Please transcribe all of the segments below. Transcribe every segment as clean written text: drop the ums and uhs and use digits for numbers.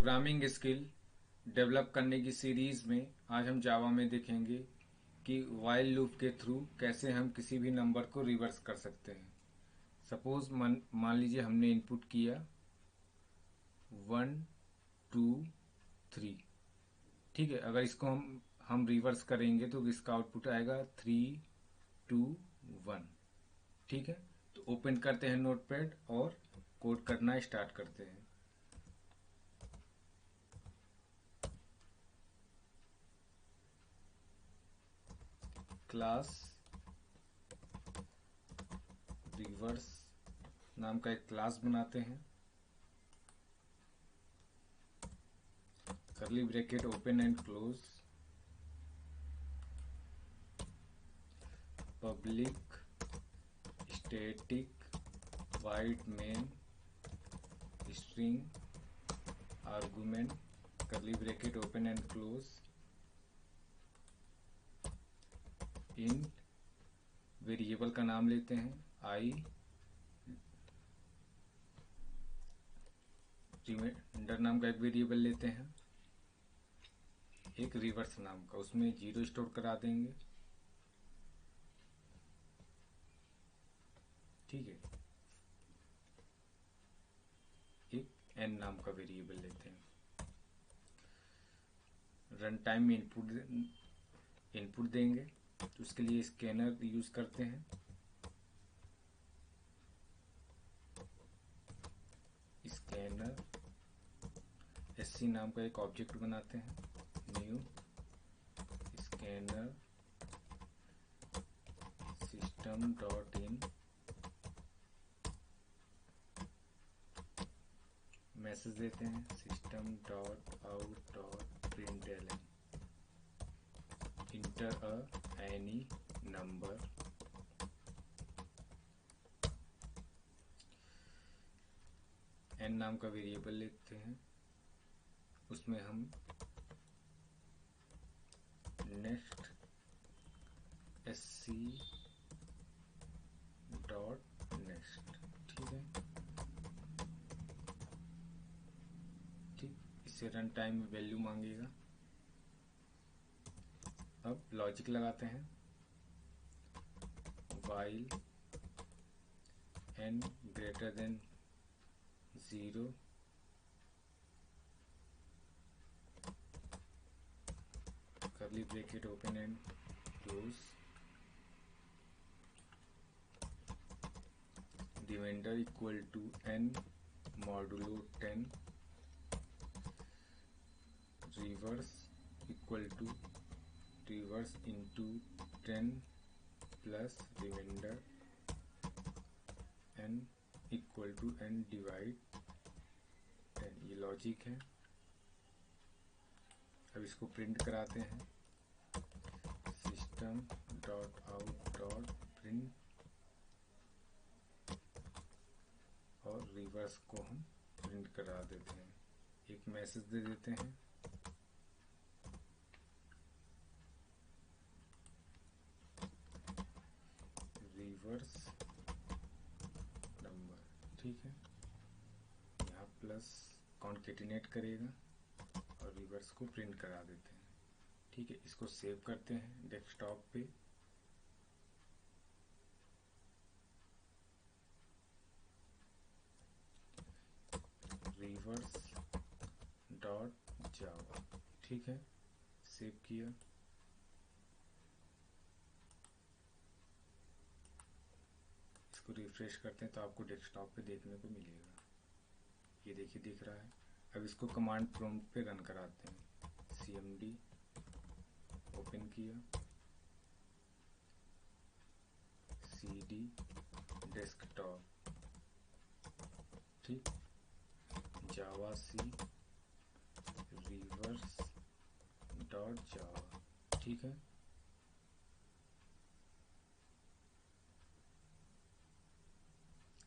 Programming skill develop करने की series में आज हम जावा में देखेंगे कि वाइल लूप के थ्रू कैसे हम किसी भी नंबर को रिवर्स कर सकते हैं। सपोज मान लीजिए हमने इनपुट किया 1 2 3। ठीक है, अगर इसको हम रिवर्स करेंगे तो इसका आउटपुट आएगा 3 2 1। ठीक है, तो ओपन करते हैं नोटपैड और कोड करना स्टार्ट करते हैं। क्लास रिवर्स नाम का एक क्लास बनाते हैं। Curly bracket open and close, public static wide main string argument curly bracket open and close in variable का नाम लेते हैं आई, रिमाइंडर नाम का एक वेरिएबल लेते हैं, एक रिवर्स नाम का, उसमें 0 स्टोर करा देंगे। ठीक है, एक एन नाम का वेरिएबल लेते हैं। रन टाइम में इनपुट देंगे तो उसके लिए स्कैनर यूज करते हैं। स्कैनर एससी नाम का एक ऑब्जेक्ट बनाते हैं, new scanner system dot in, message देते हैं system dot out dot println, enter a any number, N नाम का वेरिएबल लेते हैं, उसमें हम नेक्स्ट एससी डॉट नेक्स्ट। ठीक है, ठीक, इससे रन टाइम में वैल्यू मांगेगा। अब लॉजिक लगाते हैं, while n greater than 0 curly bracket open and close, remainder equal to n modulo 10, reverse equal to reverse into 10 plus remainder n equal to n divide 10। ये लॉजिक है। अब इसको print कराते हैं, system dot out dot print, और reverse को हम print करा देते हैं। एक मैसेज दे देते हैं, रिवर्स नंबर। ठीक है, यहाँ प्लस कॉन्केटिनेट करेगा और रिवर्स को प्रिंट करा देते हैं। ठीक है, इसको सेव करते हैं डेस्कटॉप पे। रिवर्स डॉट जावा। ठीक है, सेव किया। इसको रिफ्रेश करते हैं तो आपको डेस्कटॉप पे देखने को मिलेगा। ये देखिए दिख रहा है। अब इसको कमांड प्रॉम्प्ट पे रन कराते हैं, cmd ओपन किया, cd डेस्कटॉप, ठीक, जावा सी रिवर्स डॉट जावा। ठीक है,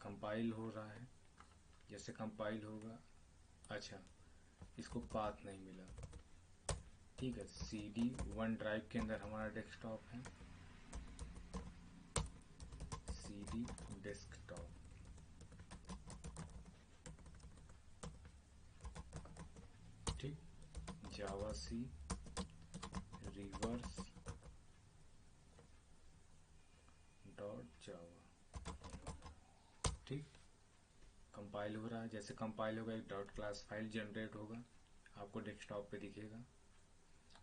कंपाइल हो रहा है। जैसे कंपाइल होगा, अच्छा इसको पाथ नहीं मिला। ठीक है, CD वन ड्राइव के अंदर हमारा डेस्कटॉप है, CD डेस्कटॉप। जावा सी रिवर्स डॉट जावा। ठीक, कंपाइल हो रहा है। जैसे कंपाइल होगा एक डॉट क्लास फाइल जनरेट होगा, आपको डेस्कटॉप पे दिखेगा।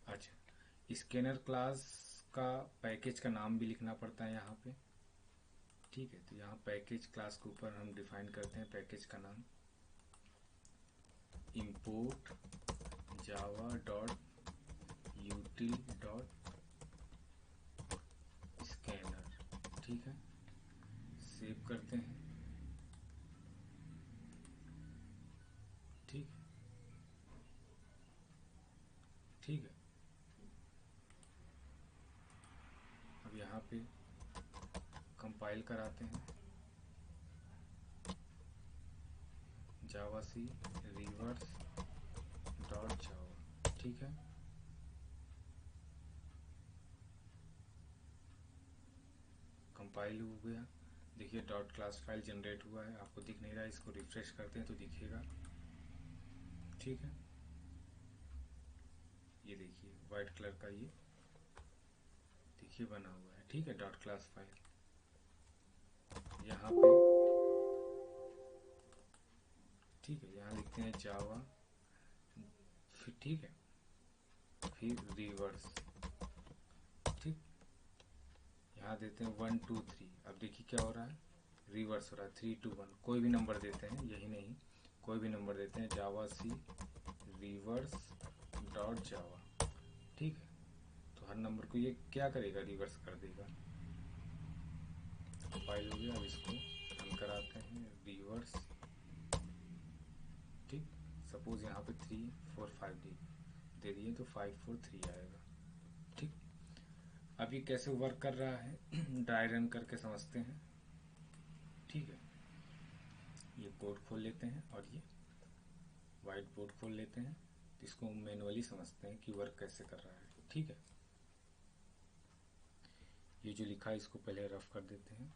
अच्छा, स्कैनर क्लास का पैकेज का नाम भी लिखना पड़ता है यहाँ पे। ठीक है, तो यहाँ पैकेज क्लास के ऊपर हम डिफाइन करते हैं पैकेज का नाम import java dot util dot scanner. ठीक है, सेव करते हैं। ठीक है, ठीक है। अब यहाँ पे कंपाइल कराते हैं जावा सी रिवर्स डॉट जावा। ठीक है, कंपाइल हो गया। देखिए डॉट क्लास फाइल जनरेट हुआ है, आपको दिख नहीं रहा है, इसको रिफ्रेश करते हैं तो दिखेगा। ठीक है, ये देखिए वाइट कलर का ये देखिए बना हुआ है। ठीक है, डॉट क्लास फाइल यहाँ पे। ठीक है, यहाँ लिखते हैं जावा, फिर ठीक है, फिर रिवर्स। ठीक, यहाँ देते हैं 1 2 3। अब देखिए क्या हो रहा है, रिवर्स हो रहा है 3 2 1। कोई भी नंबर देते हैं, यही नहीं कोई भी नंबर देते हैं, जावा सी रिवर्स डॉट जावा। ठीक है, तो हर नंबर को ये क्या करेगा, रिवर्स कर देगा। कंपाइल हो गया। अब इसको रन कराते हैं, रिवर्स। ठीक, सपोज यहाँ पे 3 4 5 दे दिए तो 5 4 3 आएगा। ठीक, अब ये कैसे वर्क कर रहा है ड्राई रन करके समझते हैं। ठीक है, ये कोड खोल लेते हैं और ये वाइट बोर्ड खोल लेते हैं, तो इसको मैनुअली समझते हैं कि वर्क कैसे कर रहा है। ठीक है, ये जो लिखा है इसको पहले रफ कर देते हैं।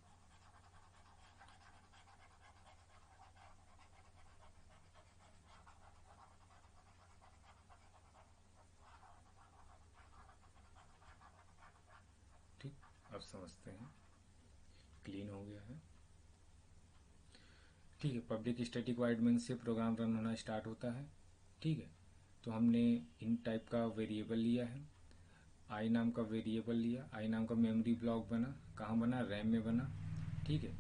ठीक, अब समझते हैं, क्लीन हो गया है। ठीक है, पब्लिक स्टैटिक वाइड मेन से प्रोग्राम रन होना स्टार्ट होता है। ठीक है, तो हमने इन टाइप का वेरिएबल लिया है, आई नाम का वेरिएबल लिया, आई नाम का मेमोरी ब्लॉक बना, कहाँ बना, रैम में बना। ठीक है,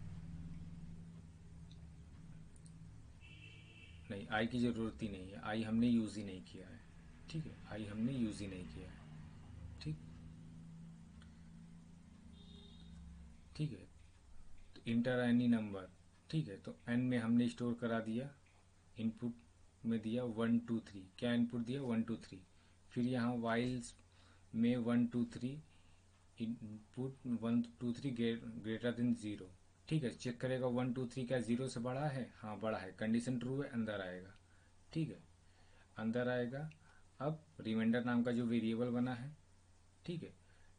नहीं आई की ज़रूरत ही नहीं है, आई हमने यूज़ ही नहीं किया है। ठीक है, आई हमने यूज़ ही नहीं किया है। ठीक, ठीक है, तो इंटर एनी नंबर। ठीक है, तो एन में हमने स्टोर करा दिया, इनपुट में दिया 1 2 3। क्या इनपुट दिया, 1 2 3। फिर यहाँ वाइल्स में 1 2 3 इनपुट 1 2 3 ग्रेटर देन 0। ठीक है, चेक करेगा 1 2 3 क्या 0 से बड़ा है, हाँ बड़ा है, कंडीशन ट्रू है, अंदर आएगा। ठीक है, अंदर आएगा। अब रिमाइंडर नाम का जो वेरिएबल बना है, ठीक है,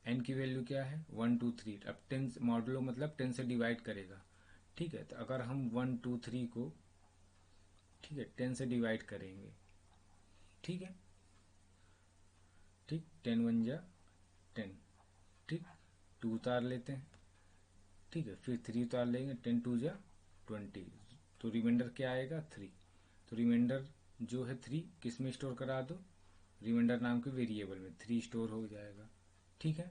एन की वैल्यू क्या है, 1 2 3। अब 10 मॉडलो मतलब 10 से डिवाइड करेगा। ठीक है, तो अगर हम 1 2 3 को, ठीक है, 10 से डिवाइड करेंगे। ठीक है, ठीक, 10 1 जा 10। ठीक, 2 उतार लेते हैं। ठीक है, फिर 3 उतार लेंगे, 10 2 जा 20। तो रिमाइंडर क्या आएगा, 3। तो रिमाइंडर जो है 3 किस में स्टोर करा दो, रिमाइंडर नाम के वेरिएबल में 3 स्टोर हो जाएगा। ठीक है,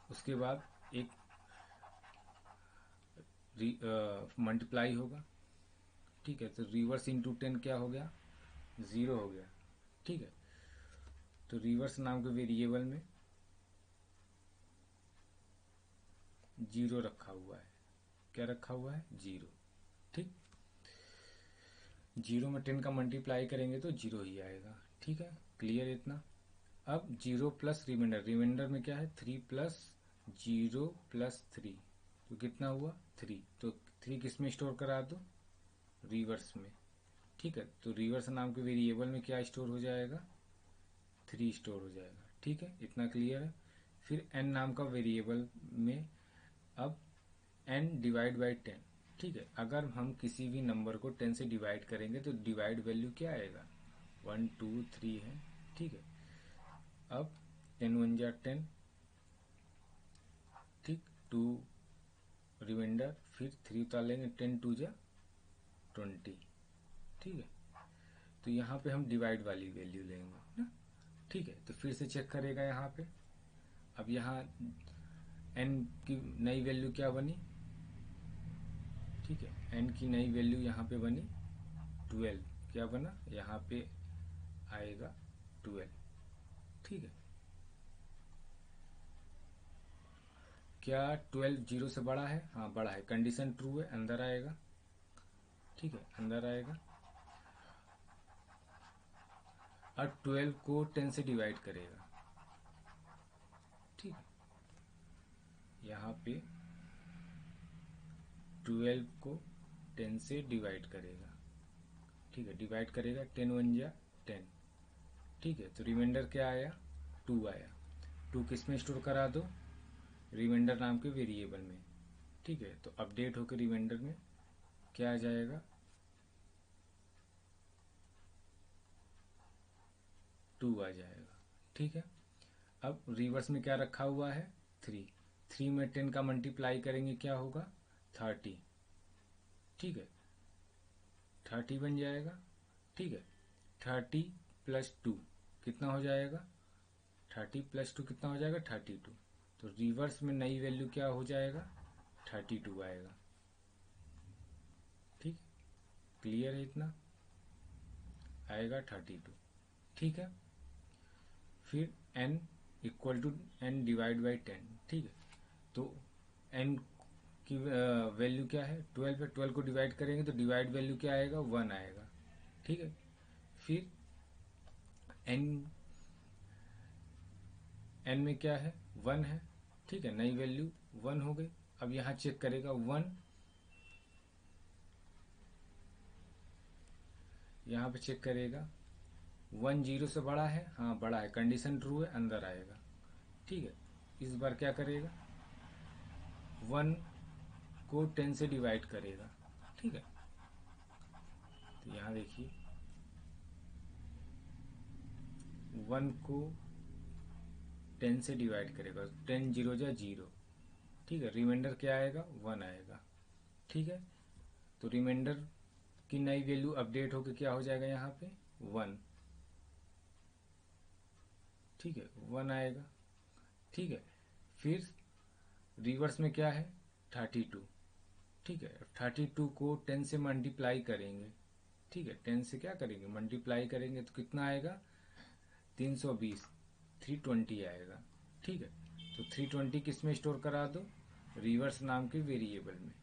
उसके बाद एक मल्टीप्लाई होगा। ठीक है, तो रिवर्स इंटू 10 क्या हो गया, 0 हो गया। ठीक है, तो रिवर्स नाम के वेरिएबल में 0 रखा हुआ है। क्या रखा हुआ है, 0। ठीक, 0 में 10 का मल्टीप्लाई करेंगे तो 0 ही आएगा। ठीक है, क्लियर इतना। अब 0 प्लस रिमाइंडर, रिमाइंडर में क्या है, 3 प्लस 0 प्लस 3, तो कितना हुआ, 3। तो 3 किस में स्टोर करा दो, रिवर्स में। ठीक है, तो रिवर्स नाम के वेरिएबल में क्या स्टोर हो जाएगा, 3 स्टोर हो जाएगा। ठीक है, इतना क्लियर है। फिर एन नाम का वेरिएबल में अब एन डिवाइड बाई 10। ठीक है, अगर हम किसी भी नंबर को 10 से डिवाइड करेंगे तो डिवाइड वैल्यू क्या आएगा, 1 2 3 है। ठीक है, अब 10 1 जा 10, ठीक, 2 रिमाइंडर, फिर 3 उतार लेंगे, 10 2 जा 20। ठीक है, तो यहाँ पे हम डिवाइड वाली वैल्यू लेंगे ना। ठीक है, तो फिर से चेक करेगा यहाँ पे। अब यहाँ n की नई वैल्यू क्या बनी, ठीक है, n की नई वैल्यू यहाँ पे बनी 12। क्या बना, यहाँ पे आएगा 12। ठीक है, क्या 12 जीरो से बड़ा है, हाँ बड़ा है, कंडीशन ट्रू है, अंदर आएगा। ठीक है, अंदर आएगा। अब 12 को 10 से डिवाइड करेगा। ठीक है, यहाँ पे 12 को 10 से डिवाइड करेगा। ठीक है, डिवाइड करेगा, 10 1 जा 10। ठीक है, तो रिमाइंडर क्या आया, 2 आया। 2 किस में स्टोर करा दो, रिमाइंडर नाम के वेरिएबल में। ठीक है, तो अपडेट होकर रिमाइंडर में क्या आ जाएगा, 2 आ जाएगा। ठीक है, अब रिवर्स में क्या रखा हुआ है, 3। 3 में 10 का मल्टीप्लाई करेंगे क्या होगा, 30। ठीक है, 30 बन जाएगा। ठीक है, 30 प्लस 2 कितना हो जाएगा, 30 प्लस 2 कितना हो जाएगा, 32। तो रिवर्स में नई वैल्यू क्या हो जाएगा, 32 आएगा। ठीक, क्लियर है, इतना आएगा 32। ठीक है, फिर n equal to n divide by 10। ठीक है, तो n की वैल्यू क्या है, 12 है, 12 को डिवाइड करेंगे तो डिवाइड वैल्यू क्या आएगा, 1 आएगा। ठीक है, फिर n में क्या है, 1 है। ठीक है, नई वैल्यू 1 हो गई। अब यहाँ चेक करेगा 1, यहाँ पे चेक करेगा 1 जीरो से बड़ा है, हाँ बड़ा है, कंडीशन ट्रू है, अंदर आएगा। ठीक है, इस बार क्या करेगा, 1 को 10 से डिवाइड करेगा। ठीक है, तो यहाँ देखिए 1 को 10 से डिवाइड करेगा, 10 जीरो जा जीरो। ठीक है, रिमाइंडर क्या आएगा, 1 आएगा। ठीक है, तो रिमाइंडर की नई वैल्यू अपडेट होकर क्या हो जाएगा, यहाँ पे 1। ठीक है, 1 आएगा। ठीक है, फिर रिवर्स में क्या है, 32। ठीक है, 32 को 10 से मल्टीप्लाई करेंगे। ठीक है, 10 से क्या करेंगे, मल्टीप्लाई करेंगे तो कितना आएगा, 320, 320 आएगा। ठीक है, तो 320 किस में स्टोर करा दो, रिवर्स नाम के वेरिएबल में।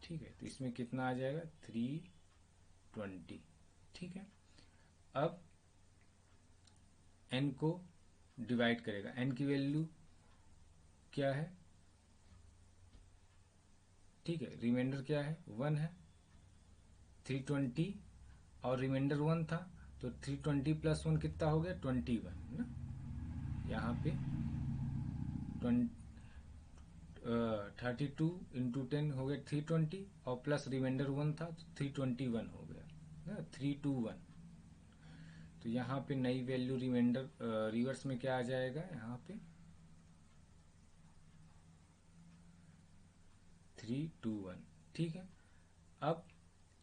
ठीक है, तो इसमें कितना आ जाएगा, 320। ठीक है, अब n को डिवाइड करेगा, n की वैल्यू क्या है, ठीक है, रिमाइंडर क्या है, 1 है, 320 और रिमाइंडर 1 था, तो 320 प्लस 1 कितना हो गया, 21 ना। यहाँ पे 32 इंटू 10 हो गया 320 और प्लस रिमाइंडर 1 था तो 321 हो गया ना, 321। तो यहाँ पे नई वैल्यू रिमाइंडर रिवर्स में क्या आ जाएगा, यहाँ पे 321। ठीक है, अब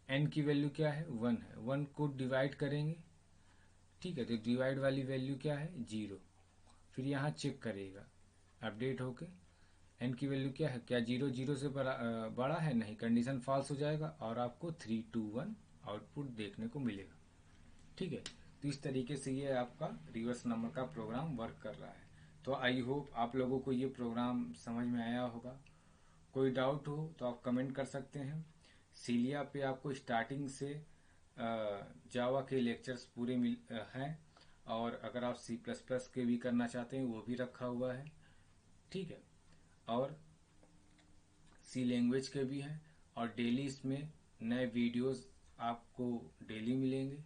n की वैल्यू क्या है, 1 है, 1 को डिवाइड करेंगे। ठीक है, तो डिवाइड वाली वैल्यू क्या है, 0। फिर यहाँ चेक करेगा अपडेट होके n की वैल्यू क्या है, क्या 0 0 से बड़ा है, नहीं, कंडीशन फॉल्स हो जाएगा और आपको 321 आउटपुट देखने को मिलेगा। ठीक है, तो इस तरीके से ये आपका रिवर्स नंबर का प्रोग्राम वर्क कर रहा है। तो आई होप आप लोगों को ये प्रोग्राम समझ में आया होगा। कोई डाउट हो तो आप कमेंट कर सकते हैं। सीलिया पे आपको स्टार्टिंग से जावा के लेक्चर्स पूरे हैं, और अगर आप C++ के भी करना चाहते हैं वो भी रखा हुआ है। ठीक है, और सी लैंग्वेज के भी हैं, और डेली इसमें नए वीडियोस आपको डेली मिलेंगे।